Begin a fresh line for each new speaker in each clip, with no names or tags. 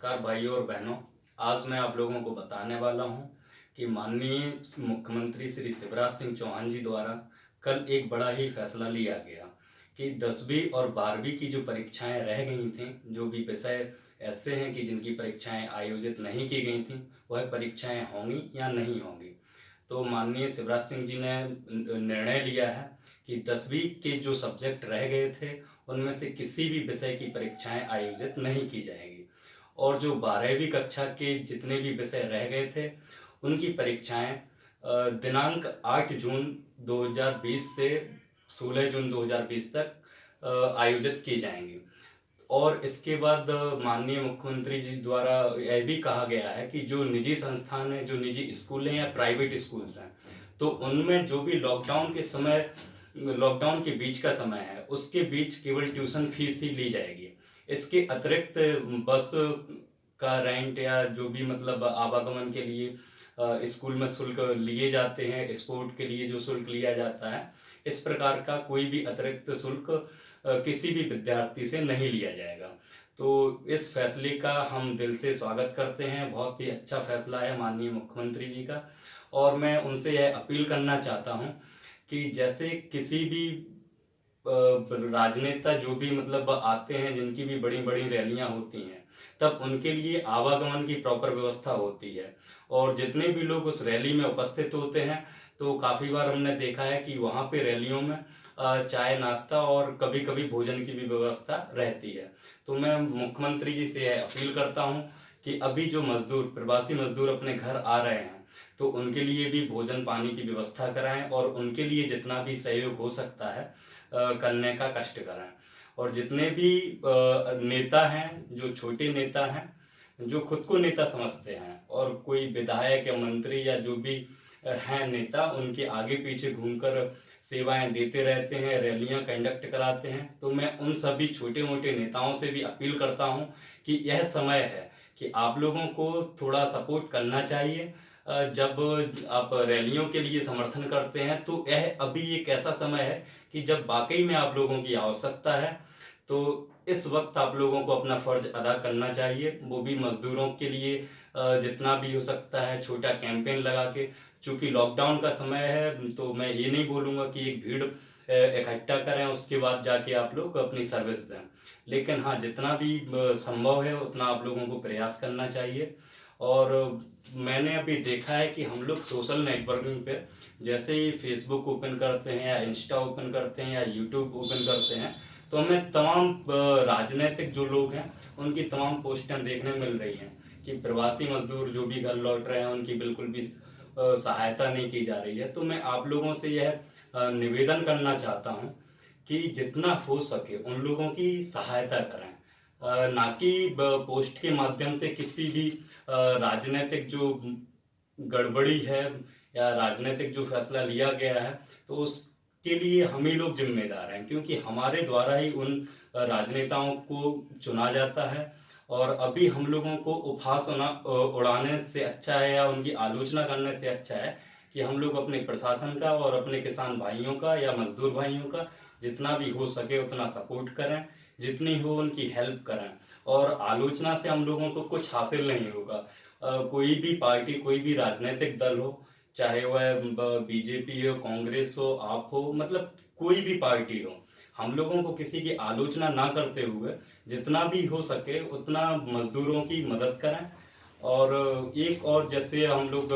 नमस्कार भाइयों और बहनों। आज मैं आप लोगों को बताने वाला हूं कि माननीय मुख्यमंत्री श्री शिवराज सिंह चौहान जी द्वारा कल एक बड़ा ही फैसला लिया गया कि 10वीं और 12वीं की जो परीक्षाएं रह गई थीं, जो भी विषय ऐसे हैं कि जिनकी परीक्षाएं आयोजित नहीं की गई थीं, वह परीक्षाएं होंगी या नहीं होंगी। तो माननीय शिवराज सिंह जी ने निर्णय लिया है कि 10वीं के जो सब्जेक्ट रह गए थे उनमें से किसी भी विषय की परीक्षाएं आयोजित नहीं की जाएगी और जो 12वीं कक्षा के जितने भी विषय रह गए थे उनकी परीक्षाएं दिनांक 8 जून 2020 से 16 जून 2020 तक आयोजित की जाएंगी। और इसके बाद माननीय मुख्यमंत्री जी द्वारा यह भी कहा गया है कि जो निजी संस्थान हैं, जो निजी स्कूल हैं या प्राइवेट स्कूल्स हैं, तो उनमें जो भी लॉकडाउन के बीच का समय है उसके बीच केवल ट्यूशन फीस ही ली जाएगी। इसके अतिरिक्त बस का रेंट या जो भी मतलब आवागमन के लिए स्कूल में शुल्क लिए जाते हैं, स्पोर्ट के लिए जो शुल्क लिया जाता है, इस प्रकार का कोई भी अतिरिक्त शुल्क किसी भी विद्यार्थी से नहीं लिया जाएगा। तो इस फैसले का हम दिल से स्वागत करते हैं। बहुत ही अच्छा फैसला है माननीय मुख्यमंत्री जी का। और मैं उनसे यह अपील करना चाहता हूं कि जैसे किसी भी राजनेता जो भी मतलब आते हैं, जिनकी भी बड़ी बड़ी रैलियां होती हैं, तब उनके लिए आवागमन की प्रॉपर व्यवस्था होती है। और जितने भी लोग उस रैली में उपस्थित होते हैं, तो काफ़ी बार हमने देखा है कि वहाँ पे रैलियों में चाय नाश्ता और कभी कभी भोजन की भी व्यवस्था रहती है। तो मैं मुख्यमंत्री जी से यह अपील करता हूँ कि अभी जो मजदूर, प्रवासी मजदूर अपने घर आ रहे हैं, तो उनके लिए भी भोजन पानी की व्यवस्था कराएं और उनके लिए जितना भी सहयोग हो सकता है करने का कष्ट करें। और जितने भी नेता हैं, जो छोटे नेता हैं, जो खुद को नेता समझते हैं और कोई विधायक या मंत्री या जो भी हैं नेता, उनके आगे पीछे घूमकर सेवाएं देते रहते हैं, रैलियां कंडक्ट कराते हैं, तो मैं उन सभी छोटे मोटे नेताओं से भी अपील करता हूं कि यह समय है कि आप लोगों को थोड़ा सपोर्ट करना चाहिए। जब आप रैलियों के लिए समर्थन करते हैं तो यह अभी एक ऐसा समय है कि जब वाकई में आप लोगों की आवश्यकता है, तो इस वक्त आप लोगों को अपना फर्ज अदा करना चाहिए, वो भी मजदूरों के लिए। जितना भी हो सकता है छोटा कैंपेन लगा के, चूंकि लॉकडाउन का समय है, तो मैं ये नहीं बोलूँगा कि एक भीड़ इकट्ठा करें उसके बाद जाके आप लोग अपनी सर्विस दें, लेकिन हाँ, जितना भी संभव है उतना आप लोगों को प्रयास करना चाहिए। और मैंने अभी देखा है कि हम लोग सोशल नेटवर्किंग पे जैसे ही फेसबुक ओपन करते हैं या इंस्टा ओपन करते हैं या यूट्यूब ओपन करते हैं, तो हमें तमाम राजनीतिक जो लोग हैं उनकी तमाम पोस्टें देखने मिल रही हैं कि प्रवासी मजदूर जो भी घर लौट रहे हैं उनकी बिल्कुल भी सहायता नहीं की जा रही है। तो मैं आप लोगों से यह निवेदन करना चाहता हूं कि जितना हो सके उन लोगों की सहायता करें, ना कि पोस्ट के माध्यम से किसी भी राजनीतिक जो गड़बड़ी है या राजनीतिक जो फैसला लिया गया है, तो उसके लिए हम ही लोग जिम्मेदार हैं, क्योंकि हमारे द्वारा ही उन राजनेताओं को चुना जाता है। और अभी हम लोगों को उपहास उड़ाने से अच्छा है या उनकी आलोचना करने से अच्छा है कि हम लोग अपने प्रशासन का और अपने किसान भाइयों का या मजदूर भाइयों का जितना भी हो सके उतना सपोर्ट करें, जितनी हो उनकी हेल्प करें। और आलोचना से हम लोगों को कुछ हासिल नहीं होगा। कोई भी पार्टी, कोई भी राजनीतिक दल हो, चाहे वह बीजेपी हो, कांग्रेस हो, आप हो, मतलब कोई भी पार्टी हो, हम लोगों को किसी की आलोचना ना करते हुए जितना भी हो सके उतना मजदूरों की मदद करें। और एक और जैसे हम लोग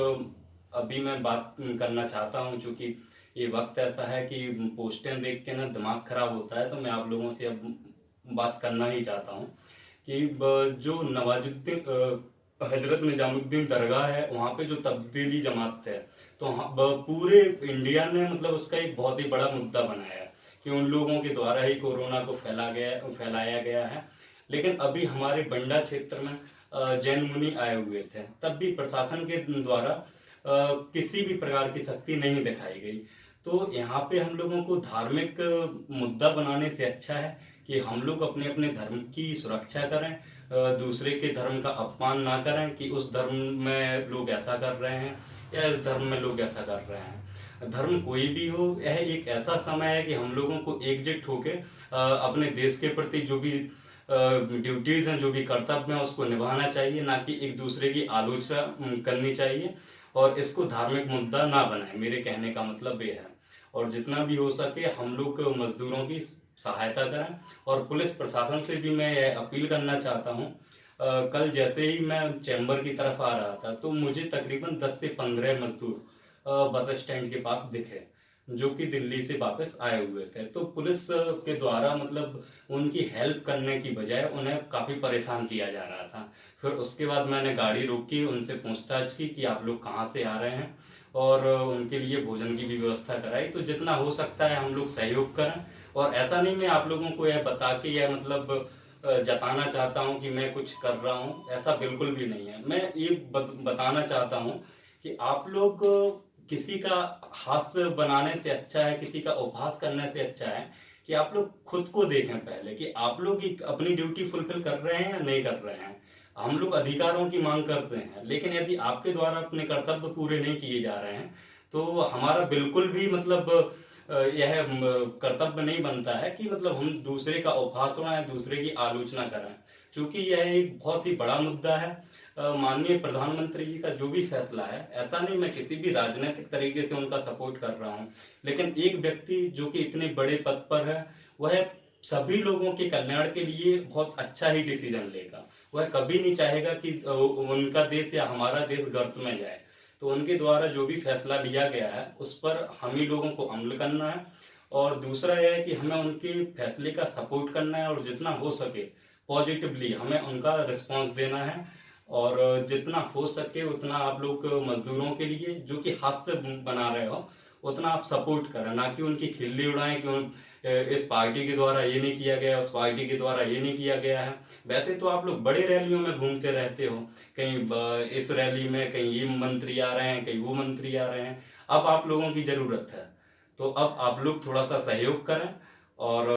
अभी मैं बात करना चाहता हूं, चूंकि ये वक्त ऐसा है कि पोस्टें देख के ना दिमाग खराब होता है, तो मैं आप लोगों से अब बात करना ही चाहता हूं कि जो नवाजुद्दीन हजरत निजामुद्दीन दरगाह है, वहाँ पे जो तब्दीली जमात है, तो पूरे इंडिया ने मतलब उसका एक बहुत ही बड़ा मुद्दा बनाया है कि उन लोगों के द्वारा ही कोरोना को फैलाया गया है। लेकिन अभी हमारे बंडा क्षेत्र में जैन मुनि आए हुए थे, तब भी प्रशासन के द्वारा किसी भी प्रकार की सख्ती नहीं दिखाई गई। तो यहाँ पे हम लोगों को धार्मिक मुद्दा बनाने से अच्छा है कि हम लोग अपने अपने धर्म की सुरक्षा करें, दूसरे के धर्म का अपमान ना करें कि उस धर्म में लोग ऐसा कर रहे हैं या इस धर्म में लोग ऐसा कर रहे हैं। धर्म कोई भी हो, यह एक ऐसा समय है कि हम लोगों को एकजुट होकर अपने देश के प्रति जो भी ड्यूटीज़ हैं, जो भी कर्तव्य हैं, उसको निभाना चाहिए, ना कि एक दूसरे की आलोचना करनी चाहिए और इसको धार्मिक मुद्दा ना बनाएँ। मेरे कहने का मतलब ये है। और जितना भी हो सके हम लोग मज़दूरों की सहायता करें और पुलिस प्रशासन से भी मैं ये अपील करना चाहता हूँ। कल जैसे ही मैं चैम्बर की तरफ आ रहा था, तो मुझे तकरीबन 10 से 15 मज़दूर बस स्टैंड के पास दिखे, जो कि दिल्ली से वापस आए हुए थे। तो पुलिस के द्वारा मतलब उनकी हेल्प करने की बजाय उन्हें काफ़ी परेशान किया जा रहा था। फिर उसके बाद मैंने गाड़ी रोकी, उनसे पूछताछ की कि आप लोग कहाँ से आ रहे हैं और उनके लिए भोजन की भी व्यवस्था कराई। तो जितना हो सकता है हम लोग सहयोग करें और ऐसा नहीं मैं आप लोगों को यह बता के या मतलब जताना चाहता हूँ कि मैं कुछ कर रहा हूँ, ऐसा बिल्कुल भी नहीं है। मैं ये बताना चाहता हूँ कि आप लोग किसी का हास्य बनाने से अच्छा है, किसी का उपहास करने से अच्छा है कि आप लोग खुद को देखें पहले कि आप लोग एक अपनी ड्यूटी फुलफिल कर रहे हैं या नहीं कर रहे हैं। हम लोग अधिकारों की मांग करते हैं, लेकिन यदि आपके द्वारा अपने कर्तव्य पूरे नहीं किए जा रहे हैं, तो हमारा बिल्कुल भी मतलब यह कर्तव्य नहीं बनता है कि मतलब हम दूसरे का उपहास उड़ाएं, दूसरे की आलोचना करें, क्योंकि यह एक बहुत ही बड़ा मुद्दा है। माननीय प्रधानमंत्री जी का जो भी फैसला है, ऐसा नहीं मैं किसी भी राजनीतिक तरीके से उनका सपोर्ट कर रहा हूँ, लेकिन एक व्यक्ति जो कि इतने बड़े पद पर है, वह सभी लोगों के कल्याण के लिए बहुत अच्छा ही डिसीजन लेगा। वह कभी नहीं चाहेगा कि उनका देश या हमारा देश गर्त में जाए। तो उनके द्वारा जो भी फैसला लिया गया है, उस पर हम ही लोगों को अमल करना है और दूसरा यह है कि हमें उनके फैसले का सपोर्ट करना है और जितना हो सके पॉजिटिवली हमें उनका रिस्पॉन्स देना है और जितना हो सके उतना आप लोग मजदूरों के लिए जो कि हाथ से बना रहे हो उतना आप सपोर्ट करें, ना कि उनकी खिल्ली उड़ाएं कि इस पार्टी के द्वारा ये नहीं किया गया, उस पार्टी के द्वारा ये नहीं किया गया है। वैसे तो आप लोग बड़े रैलियों में घूमते रहते हो, कहीं इस रैली में कहीं ये मंत्री आ रहे हैं, कहीं वो मंत्री आ रहे हैं। अब आप लोगों की ज़रूरत है, तो अब आप लोग थोड़ा सा सहयोग करें और